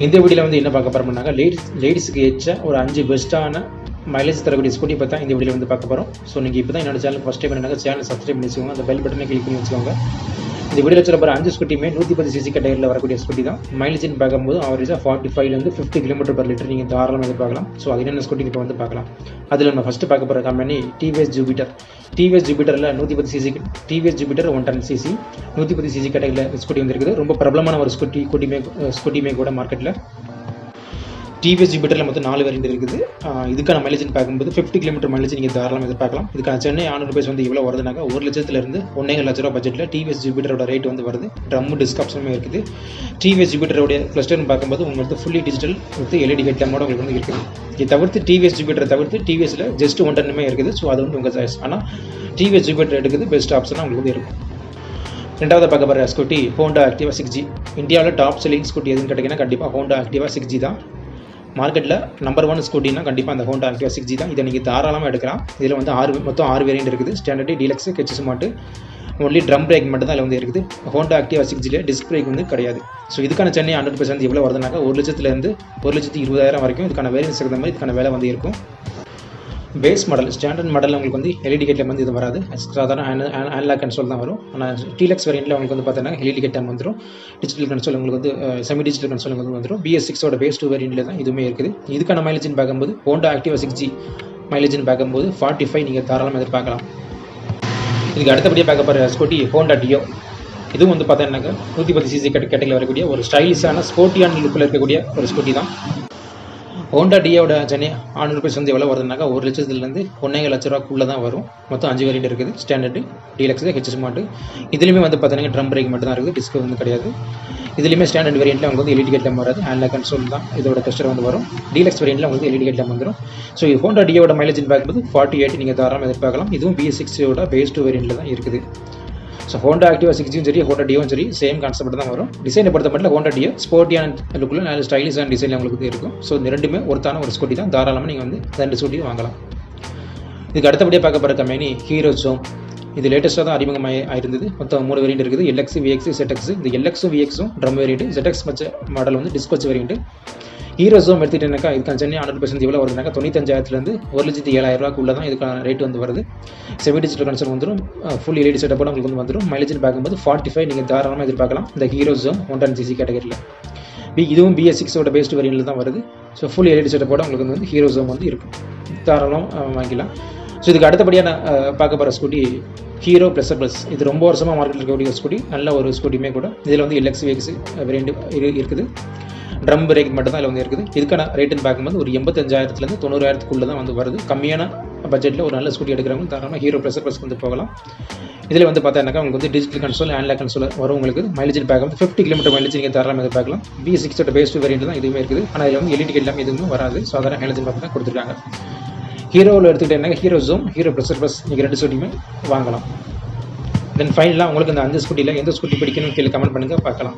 இந்த வீடியோவில் வந்து என்ன பார்க்க போகிறோம்னாக்கா லேடிஸுக்கு ஏற்ற ஒரு 5 பெஸ்ட்டான மைலேஜ் தரக்கூடிய ஸ்கூட்டி பார்த்தா இந்த வீடியோவில் வந்து பார்க்க போகிறோம். ஸோ நீங்கள் இப்போ தான் என்னோட சேனல் ஃபஸ்ட் டைம் என்னன்னா சேனல் சப்ஸ்கிரைப் பண்ணி வச்சுக்கோங்க, அந்த பெல் பட்டனை கிளிக் பண்ணி வச்சுக்கோங்க. இந்த வீடியோவில் சொல்ல போகிற 5 ஸ்கூட்டியுமே 110 சிசி கேட்டகரியில் வரக்கூடிய ஸ்கூட்டி தான். மைலேஜ்னு பார்க்கும்போது அவரேஜாக 45 to 50 km/லிட்டர் நீங்கள் தாராளமாக எதிர்பார்க்கலாம். ஸோ அது என்னென்ன ஸ்கூட்டி இப்போ வந்து பார்க்கலாம். அதில் நம்ம ஃபஸ்ட்டு பார்க்க போகிற கம்பெனி டிவிஎஸ் ஜூபிட்டர். டிவிஎஸ் ஜூபிட்டரில் 110 cc TVS Jupiter 110 cc 110 cc கேட்டகரியில் ஸ்கூட்டி வந்துருக்குது. ரொம்ப பிரபலமான ஒரு ஸ்கூட்டியுமே கூட மார்க்கெட்டில். டிவிஎஸ் ஜூபிட்டரில் மொத்தம் 4 வேரியன்ட் இருக்குது. இதுக்கான மைலேஜ்னு பார்க்கும்போது 50 km மைலேஜ் நீங்கள் தாராளமாக எதிர்பார்க்கலாம். இதுக்கான சென்னை ஆன் ருபீஸ் வந்து இவ்வளோ வருதுனாக்கா 1 லட்சத்துலேருந்து 1.5 லட்ச ரூபா பட்ஜெட்டில் டிவிஎஸ் ஜூபிட்டரோட ரேட் வந்து வருது. ட்ரம் டிஸ்க் ஆப்ஷனுமே இருக்குது. டிவிஎஸ் ஜூபிட்டரோட கிளஸ்டர்னு பார்க்கும்போது உங்களுக்கு fully digital with LED head லேம்போட உங்களுக்கு வந்து இருக்குது. இது தவிர்த்து டிவிஎஸ் ஜூபிட்டரை தவிர்த்து டிவிஎஸில் ஜஸ்ட் 110 இருக்குது. ஸோ அது வந்து உங்கள் சாய்ஸ். ஆனால் டிவிஎஸ் ஜூபிட்டர் எடுக்குது பெஸ்ட் ஆப்ஷனாக உங்களுக்கு வந்து இருக்கும். ரெண்டாவது பார்க்க போகிற ஸ்கூட்டி ஹோண்டா ஆக்டிவா 6G. இந்தியாவில் டாப் செல்லிங் ஸ்கூட்டி எதுன்னு கேட்டிங்கன்னா கண்டிப்பாக ஹோண்டா ஆக்டிவா 6G தான். மார்க்கெட்டில் நம்பர் 1 ஸ்கூட்டினா கண்டிப்பாக அந்த ஹோண்டா ஆக்டிவா 6G தான். இதை நீங்கள் தாராளமாக எடுக்கலாம். இதில் வந்து மொத்தம் 6 வேரியன்ட் இருக்குது. ஸ்டாண்டர்டு, டீலக்ஸ், ஹெச்எஸ் மாட்டு. ஒன்லி ட்ரம் பிரேக் மட்டும் தான் இதில் வந்து இருக்குது. ஹோண்டா ஆக்டிவா 6Gல டிஸ்க் பிரேக் வந்து கிடையாது. ஸோ இதுக்கான சென்னை 100% எவ்வளோ வருதுனாக்கா 1 லட்சத்துலேருந்து 1,20,000 வரைக்கும் இதுக்கான வேரியன்ஸ் இருக்கிற மாதிரி இதுக்கான வேலை வந்து இருக்கும். பேஸ் மாடல் ஸ்டாண்டர்ட் மாடலில் உங்களுக்கு வந்து எல்இடி ஹெட் லேம்ப் வந்து இது வராது. சாதாரண அனலாக் கன்சோல் தான் வரும். ஆனால் டீலக்ஸ் வேரியண்ட்டில் உங்களுக்கு வந்து பார்த்தீங்கன்னா எல்இடி ஹெட் லேம்ப் வந்துடும். டிஜிட்டல் கன்சோல் உங்களுக்கு வந்து செமி டிஜிட்டல் கன்சோல் வந்து வந்துடும். BS6ஓட பேஸ் 2 வேரியண்ட்டில் தான் இதுவுமே இருக்குது. இதுக்கான மைலேஜ்னு பார்க்கும்போது ஹோண்டா ஆக்டிவா 6G மைலேஜ்னு பார்க்கும்போது 45 நீங்கள் தாராளமாக எதிர்பார்க்கலாம். இதுக்கு அடுத்தபடியாக பார்க்க போகிற ஸ்கூட்டி ஹோண்டா டியோ. இதுவும் வந்து பார்த்தீங்கன்னாக்கா 110 சிசி கேட்டகரியில் வரக்கூடிய ஒரு ஸ்டைலிஷான ஸ்போர்ட்டியான லுக்கில் இருக்கக்கூடிய ஒரு ஸ்கூட்டி தான். ஹோண்டா டியோட சென்னை ஆன் ருபீஸ் வந்து எவ்வளோ வருதுனாக்கா 1 லட்சத்துலேருந்து 1.5 லட்ச ரூபாக்குள்ளே தான் வரும். மொத்தம் 5 வேரியன்ட் இருக்குது. ஸ்டாண்டர்டு, டீலக்ஸ், ஹெச்எஸ் மாட்டு. இதுலேயுமே வந்து பார்த்தீங்கன்னா ட்ரம் பிரேக் மட்டும் தான் இருக்குது. டிஸ்க் வந்து கிடையாது. இதுலேயுமே ஸ்டாண்டர்ட் வேரியண்ட்டில் உங்களுக்கு வந்து எல்இடி ஹெட் லேம்ப் வராது. அனலாக் கன்சோல் தான் இதோட கஸ்டர் வந்து வரும். டீலக்ஸ் வேரியண்ட்டில் உங்களுக்கு எல்இடி ஹெட் லேம்ப் வந்துடும். ஸோ ஹோண்டா டியோட மைலேஜ்னு பார்க்கும்போது 48 நீங்கள் தாராளமாக எதிர்பார்க்கலாம். இதுவும் BS6ஓட பேஸ் 2 வேரியண்ட்டில் தான் இருக்குது. ஸோ ஹோண்டா ஆக்டிவா 6G சரி, ஹோண்டா டியோவும் சரி, சேம் கான்செப்ட் தான் வரும். டிசைனை பொறுத்த மட்டும் ஹோண்டா டியோ ஸ்போர்ட்டியான லுக்கில் நல்ல ஸ்டைலிஷான டிசைனில் உங்களுக்கு இருக்கும். ஸோ இந்த ரெண்டுமே ஒருத்தான ஒரு ஸ்கூட்டி தான். தாராளமாக நீங்கள் வந்து 2 ஸ்கூட்டியும் வாங்கலாம். இதுக்கு அடுத்தபடியாக பார்க்க போகிற கம்பெனி ஹீரோ ஜோம். இது லேட்டஸ்ட்டாக தான் அறிமுகமாக இருந்தது. மொத்தம் 3 வேரியன்ட் இருக்குது. LX, VX, ZX. இந்த LXும் VXும் ட்ரம் வேரியன்ட். ZX மாடல் வந்து டிஸ்க் வச்ச வேரியன்ட். ஹீரோ ஜோம் எடுத்துக்கிட்டேனாக்கா இதுக்கான சென்னை 100% எவ்வளோ வருதுனாக்கா 95,000லேருந்து 1,07,000 ரூபாக்குள்ளே தான் இதுக்கான ரேட் வந்து வருது. செமி டிஜிட்டல் கன்சோல் வந்துடும். ஃபுல் எல்இடி செட்டப்போட உங்களுக்கு வந்து வந்துடும். மைலேஜ்னு பார்க்கும்போது 45 நீங்கள் தாராளமாக எதிர்பார்க்கலாம் இந்த ஹீரோ ஜோம் 110 சிசி கேட்டகரியில். இதுவும் BS6ஓட பேஸ்ட் வேரியண்ட்டில் தான் வருது. ஸோ ஃபுல் எல்இடி செட்டப்போட உங்களுக்கு வந்து ஹீரோ ஜோம் வந்து இருக்கும். தாராளம் வாங்கிக்கலாம். ஸோ இதுக்கு அடுத்தபடியாக நான் பார்க்க போகிற ஸ்கூட்டி ஹீரோ ++. இது ரொம்ப வருஷமாக மார்க்கெட்டில் இருக்கக்கூடிய ஸ்கூட்டி. நல்ல ஒரு ஸ்கூட்டியுமே கூட. இதில் வந்து LX, VX வேரியண்ட் இருக்குது. ட்ரம் பிரேக் மட்டும் தான் இதில் வந்து இருக்குது. இதுக்கான ரேட்டுன்னு பார்க்கும்போது ஒரு 85,000லேருந்து 90,000க்குள்ளே தான் வந்து வருது. கம்மியான பட்ஜெட்டில் ஒரு நல்ல ஸ்கூட்டி எடுக்கிறவங்க தாராளமாக ஹீரோ ++ வந்து போகலாம். இதில் வந்து பார்த்தீங்கன்னாக்கா உங்களுக்கு வந்து டிஜிட்டல் கன்சோல், அனலாக் கன்சோல் வரும். உங்களுக்கு மைலேஜ் பார்க்கும்போது 50 km மைலேஜ் நீங்கள் தாராளமாக எதிர்பார்க்கலாம். BS6ஓட பேஸ் 2 வேரியண்ட் தான் இதுவுமே இருக்குது. ஆனால் இதில் வந்து எல்இடி ஹெட் லேம்ப் எதுவுமே வராது. சாதாரண மைலேஜ் பார்த்து தான் கொடுத்துருக்காங்க. ஹீரோவில் எடுத்துக்கிட்டேன்னா ஹீரோ ஜோம், ஹீரோ ++ நீங்கள் 2 ஸ்கூட்டியுமே வாங்கலாம். தென் ஃபைனலாக உங்களுக்கு இந்த 5 ஸ்கூட்டியில் எந்த ஸ்கூட்டி பிடிக்கணும்னு கீழே கமெண்ட் பண்ணுங்கள், பார்க்கலாம்.